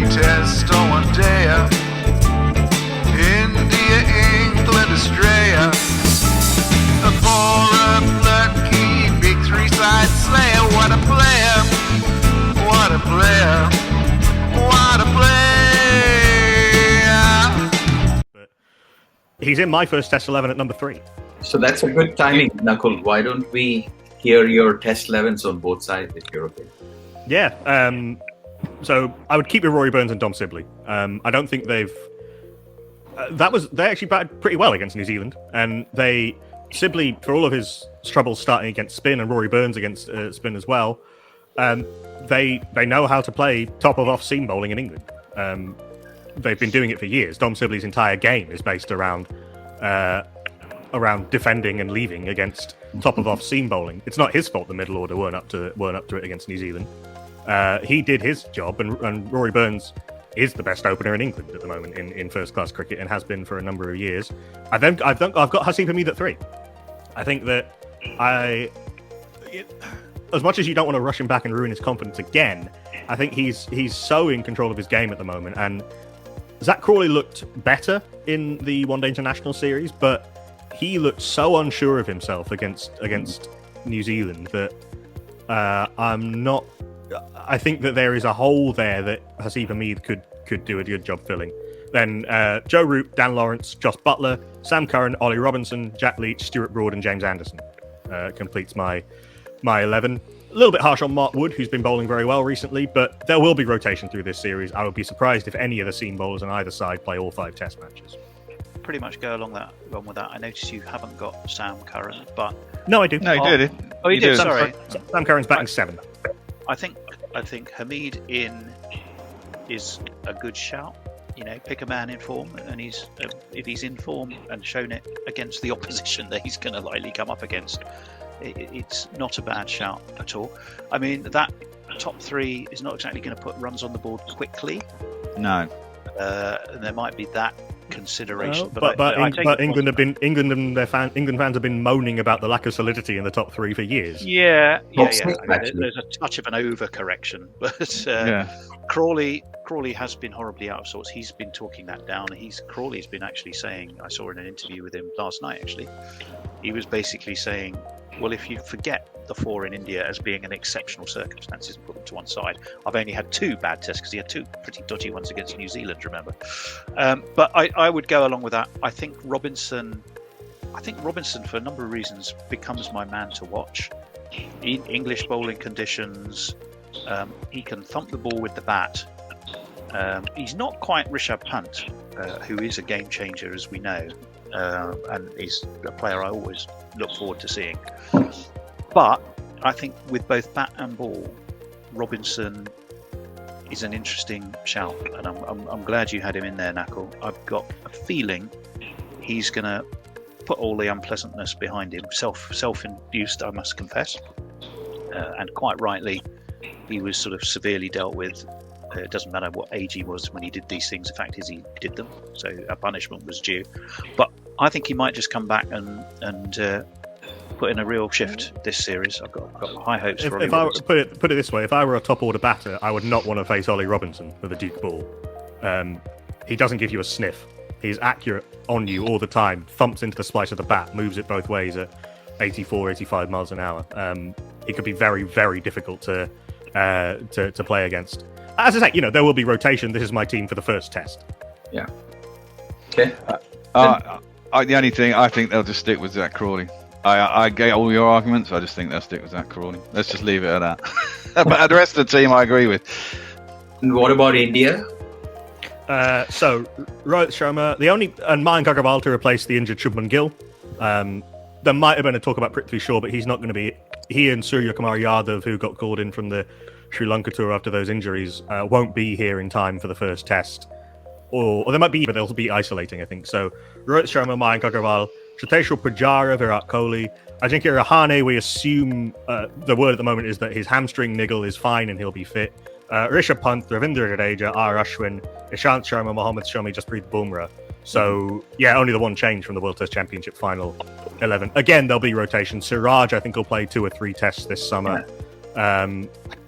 test on one day. India, England, Australia. For a lucky big three-side slayer. What a player. What a player. What a player. But he's in my first Test 11 at number 3. So that's a good timing, Nakul. Why don't we hear your Test 11s on both sides if you're okay? Yeah. So I would keep with Rory Burns and Dom Sibley. I don't think they've... they actually batted pretty well against New Zealand. And Sibley, for all of his troubles starting against spin, and Rory Burns against spin as well, they know how to play top of off seam bowling in England. They've been doing it for years. Dom Sibley's entire game is based around defending and leaving against top of off seam bowling. It's not his fault the middle order weren't up to it against New Zealand. He did his job, and Rory Burns is the best opener in England at the moment in first class cricket and has been for a number of years. I've got Haseeb Hameed at 3. I think that as much as you don't want to rush him back and ruin his confidence again, I think he's so in control of his game at the moment. And Zach Crawley looked better in the One Day International series, but he looked so unsure of himself against New Zealand that I think that there is a hole there that Haseeb Hameed could do a good job filling. Then Joe Root, Dan Lawrence, Josh Butler, Sam Curran, Ollie Robinson, Jack Leach, Stuart Broad, and James Anderson completes my 11. A little bit harsh on Mark Wood, who's been bowling very well recently, but there will be rotation through this series. I would be surprised if any of the seam bowlers on either side play all 5 Test matches. Pretty much go along with that. I notice you haven't got Sam Curran, but no, I do. No, you did. Oh, you did. Sorry, Sam Curran's batting 7. I think Hameed in is a good shout. You know, pick a man in form, and if he's in form and shown it against the opposition that he's going to likely come up against, it's not a bad shout at all. I mean, that top 3 is not exactly going to put runs on the board quickly. No. And there might be that consideration. But England fans have been moaning about the lack of solidity in the top 3 for years. Yeah. I mean, there's a touch of an overcorrection, but Crawley has been horribly out of sorts. He's been talking that down. Crawley's been actually saying, I saw in an interview with him last night actually, he was basically saying, well, if you forget the 4 in India as being an exceptional circumstances and put them to one side, I've only had 2 bad tests because he had 2 pretty dodgy ones against New Zealand, remember? But I would go along with that. I think Robinson, for a number of reasons, becomes my man to watch. In English bowling conditions, he can thump the ball with the bat. He's not quite Rishabh Pant, who is a game changer, as we know, and is a player I always look forward to seeing. But I think with both bat and ball, Robinson is an interesting shout, and I'm glad you had him in there, Nakul. I've got a feeling he's going to put all the unpleasantness behind him, self-induced, I must confess, and quite rightly, he was sort of severely dealt with. It doesn't matter what age he was when he did these things. The fact is, he did them, so a punishment was due. But I think he might just come back and put in a real shift this series. I've got high hopes for Ollie Robinson. Put it this way: if I were a top order batter, I would not want to face Ollie Robinson with a Duke ball. He doesn't give you a sniff. He's accurate on you all the time. Thumps into the splice of the bat, moves it both ways at 84, 85 miles an hour. He could be very, very difficult to play against. As I say, there will be rotation. This is my team for the first test. Yeah. Okay. The only thing, I think they'll just stick with Zach Crawley. I get all your arguments. I just think they'll stick with Zach Crawley. Let's just leave it at that. But the rest of the team, I agree with. And what about India? So Rohit Sharma, and Mayank Agarwal to replace the injured Shubman Gill. There might have been a talk about Prithvi Shaw, but he's not going to be. He and Surya Kumar Yadav, who got called in from the Sri Lanka tour after those injuries, won't be here in time for the first test. Or they might be, but they'll be isolating, I think. So Rohit Sharma, Mayank Agarwal, Cheteshwar Pujara, Virat Kohli, Ajinkya Rahane. We assume the word at the moment is that his hamstring niggle is fine and he'll be fit. Rishabh Pant, Ravindra Jadeja, R. Ashwin, Ishant Sharma, Mohammad Shami, Jasprit Bumrah. So, only the one change from the World Test Championship final 11. Again, there'll be rotation. Siraj, I think, will play 2 or 3 tests this summer.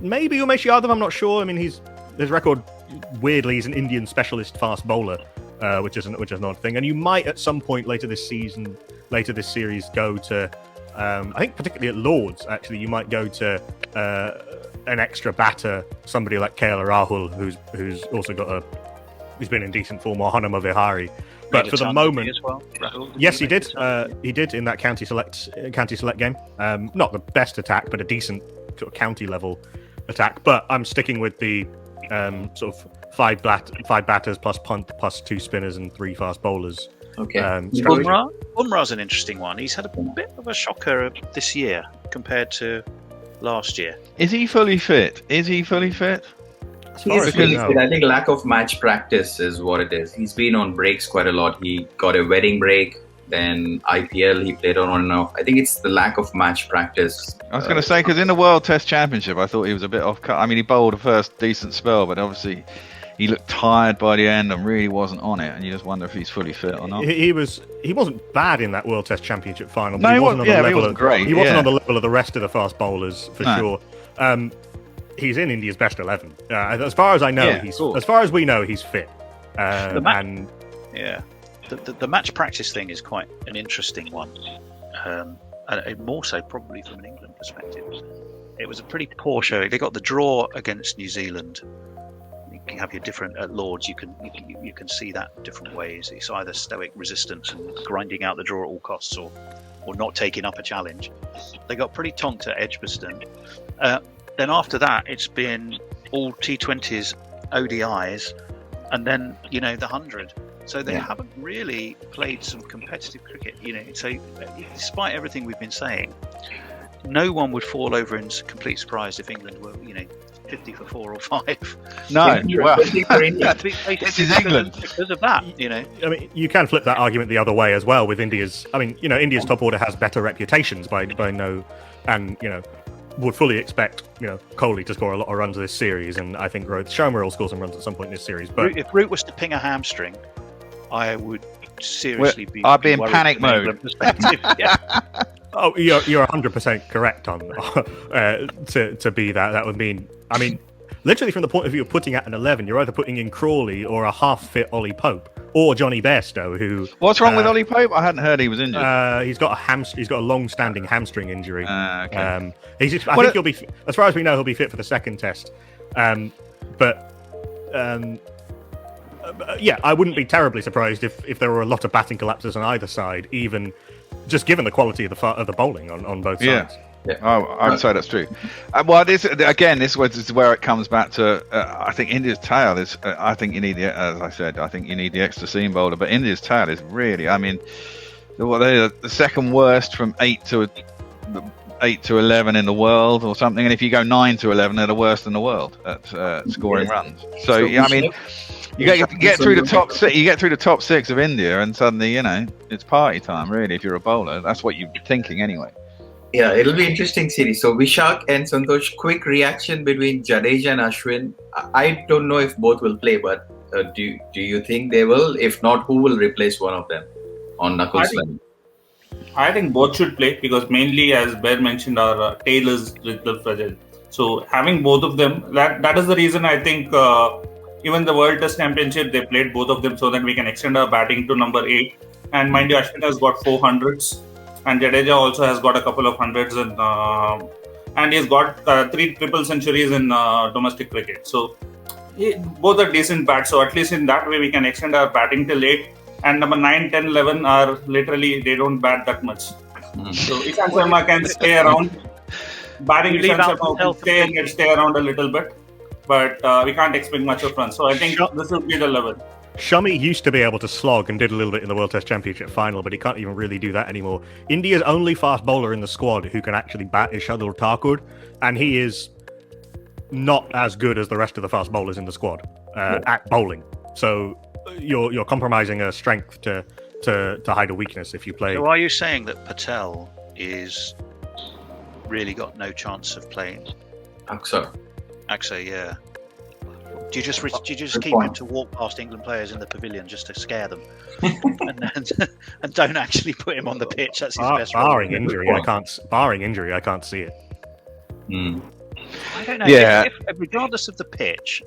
Maybe Umesh Yadav, I'm not sure. I mean, he's his record, weirdly, he's an Indian specialist fast bowler, which is another thing. And you might at some point later this series, go to, I think particularly at Lords, actually, you might go to an extra batter, somebody like KL Rahul, who's also he's been in decent form, or Hanuma Vihari. But for the moment, as well, Rahul, yes, he did. He did in that county select game. Not the best attack, but a decent sort of county level attack. But I'm sticking with the sort of five batters plus punt plus 2 spinners and 3 fast bowlers. Okay. Bumrah's an interesting one. He's had a bit of a shocker this year compared to last year. Is he fully fit? I think lack of match practice is what it is. He's been on breaks quite a lot. He got a wedding break, then IPL he played on and off. I think it's the lack of match practice. I was going to say, because in the World Test Championship, I thought he was a bit off cut. I mean, he bowled a first decent spell, but obviously he looked tired by the end and really wasn't on it. And you just wonder if he's fully fit or not. He wasn't bad in that World Test Championship final. No, he wasn't great. He wasn't on the level of the rest of the fast bowlers for sure. He's in India's best 11. As far as I know, as far as we know, he's fit. The match practice thing is quite an interesting one, and more so probably from an England perspective. It was a pretty poor show. They got the draw against New Zealand. You can have your different at Lords. You can see that different ways. It's either stoic resistance and grinding out the draw at all costs, or not taking up a challenge. They got pretty tonked at Edgbaston. Then after that, it's been all T20s, ODIs, and then the 100. So they haven't really played some competitive cricket. So despite everything we've been saying, no one would fall over in complete surprise if England were 50 for 4 or 5. No, well, this is England because of that. I mean, you can flip that argument the other way as well with India's. I mean, India's top order has better reputations by no, and would fully expect Kohli to score a lot of runs this series, and I think Rohit Sharma will score some runs at some point in this series. But if Root was to ping a hamstring, I would seriously I'd be in panic mode. Yeah. Oh, you're 100% correct on to be that. That would mean, I mean, literally from the point of view of putting out an 11, you're either putting in Crawley or a half-fit Ollie Pope or Johnny Bairstow, who. What's wrong with Ollie Pope? I hadn't heard he was injured. He's got a long-standing hamstring injury. Okay. I think he'll be, as far as we know, he'll be fit for the second test. But I wouldn't be terribly surprised if there were a lot of batting collapses on either side, even just given the quality of the bowling on both sides. Yeah. Oh, I would say that's true. Well, this is where it comes back to. I think India's tail is. I think you need as I said, I think you need the extra seam bowler. But India's tail is really. I mean, they're the second worst from 8 to 11 in the world or something. And if you go 9 to 11, they're the worst in the world at scoring runs. So I mean, you get through the top 6. You get through the top 6 of India, and suddenly it's party time. Really, if you're a bowler, that's what you're thinking anyway. Yeah, it'll be interesting series. So Vishak and Santosh, quick reaction between Jadeja and Ashwin. I don't know if both will play, but do you think they will? If not, who will replace one of them on Nakul's line? I think both should play because mainly, as Bear mentioned, our tail is little fragile. So having both of them, that is the reason I think even the World Test Championship, they played both of them so that we can extend our batting to number 8. And mind you, Ashwin has got 4 hundreds. And Jadeja also has got a couple of hundreds, and he's got 3 triple centuries in domestic cricket. So both are decent bats. So at least in that way, we can extend our batting till 8. And number 9, 10, 11 are literally, they don't bat that much. So Ishant Sharma can stay around. Batting Ishant Sharma can stay around a little bit. But we can't expect much of runs. So I think this will be the level. Shami used to be able to slog and did a little bit in the World Test Championship final, but he can't even really do that anymore. India's only fast bowler in the squad who can actually bat is Shardul Thakur, and he is not as good as the rest of the fast bowlers in the squad at bowling. So you're compromising a strength to hide a weakness if you play. So are you saying that Patel is really got no chance of playing? Axar, yeah. Do you just keep him to walk past England players in the pavilion just to scare them, and don't actually put him on the pitch? That's his best. Barring injury, I can't see it. I don't know. Yeah. If regardless of the pitch,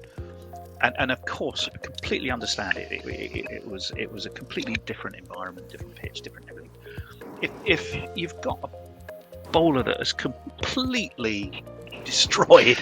and of course, I completely understand it. It was a completely different environment, different pitch, different everything. If you've got a bowler that has completely destroyed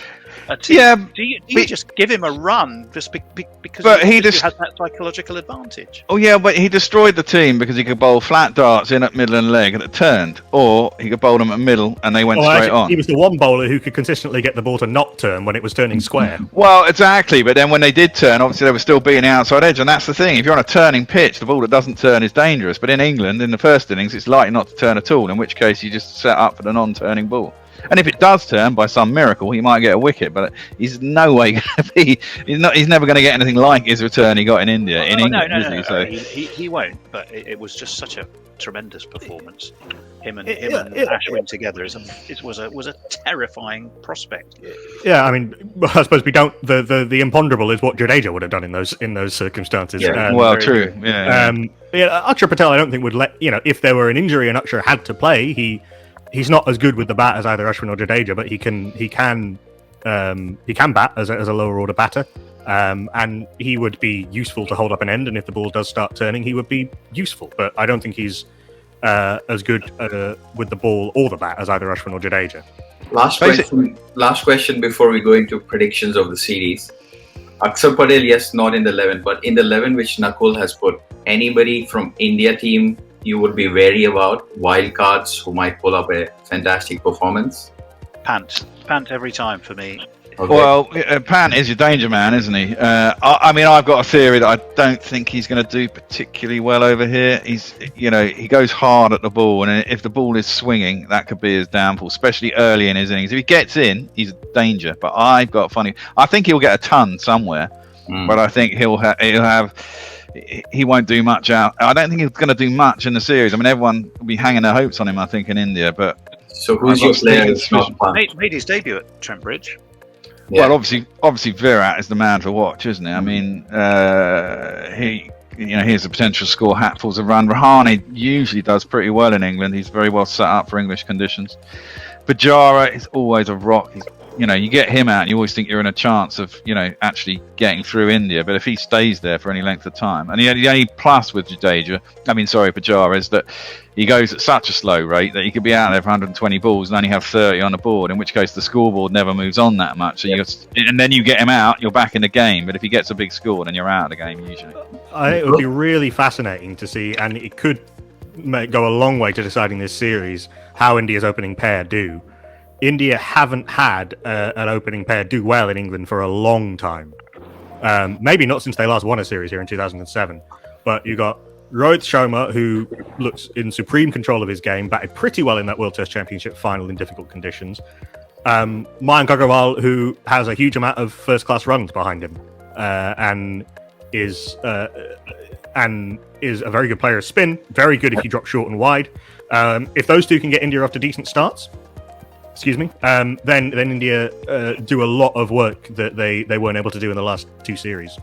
a team, Yeah, do you just give him a run just because But he he just- has that psychological advantage? Oh yeah, but he destroyed the team because he could bowl flat darts in at middle and leg and it turned, or he could bowl them at middle and they went straight on. He was the one bowler who could consistently get the ball to not turn when it was turning square. Well, exactly, but then when they did turn, obviously they were still beating the outside edge, and that's the thing. If you're on a turning pitch, the ball that doesn't turn is dangerous. But in England, in the first innings, it's likely not to turn at all. In which case, you just set up for the non-turning ball. And if it does turn by some miracle, he might get a wicket. But he's no way going to be. He's never going to get anything like his return he got in India. England, no. So. He won't. But it was just such a tremendous performance. Him and Ashwin together was a terrifying prospect. Yeah, I mean, I suppose we don't. The imponderable is what Jadeja would have done in those circumstances. Yeah. Well, true. Yeah. Akshar Patel, I don't think would let if there were an injury and Akshar had to play, he's not as good with the bat as either Ashwin or Jadeja, but he can bat as a lower order batter, and he would be useful to hold up an end. And if the ball does start turning, he would be useful. But I don't think he's as good with the ball or the bat as either Ashwin or Jadeja. Last question before we go into predictions of the series. Akshar Patel, yes, not in the 11, but in the 11 which Nakul has put, anybody from India team you would be wary about, wildcards who might pull up a fantastic performance? Pant every time for me. Okay. Well, Pant is your danger man, isn't he? I mean, I've got a theory that I don't think he's going to do particularly well over here. He goes hard at the ball, and if the ball is swinging, that could be his downfall, especially early in his innings. If he gets in, he's a danger. But I think he'll get a ton somewhere, but I think he'll have. He won't do much out. I don't think he's going to do much in the series. I mean, everyone will be hanging their hopes on him, I think, in India. But so who's your player that's not Pant? Made his debut at Trent Bridge. Yeah. Well, obviously, Virat is the man to watch, isn't he? I mean, he has the potential to score hatfuls of run. Rahane usually does pretty well in England. He's very well set up for English conditions. Pujara is always a rock. You get him out, and you always think you're in a chance of, actually getting through India. But if he stays there for any length of time, and the only plus with Pujara is that he goes at such a slow rate that he could be out there for 120 balls and only have 30 on the board, in which case the scoreboard never moves on that much. So and then you get him out, you're back in the game. But if he gets a big score, then you're out of the game usually. I think it would be really fascinating to see, and it could go a long way to deciding this series, how India's opening pair do. India haven't had an opening pair do well in England for a long time. Maybe not since they last won a series here in 2007. But you got Rohit Sharma, who looks in supreme control of his game, batted pretty well in that World Test Championship final in difficult conditions. Mayank Agarwal, who has a huge amount of first-class runs behind him, and is a very good player of spin. Very good if you drop short and wide. If those two can get India off to decent starts, then India do a lot of work that they weren't able to do in the last two series.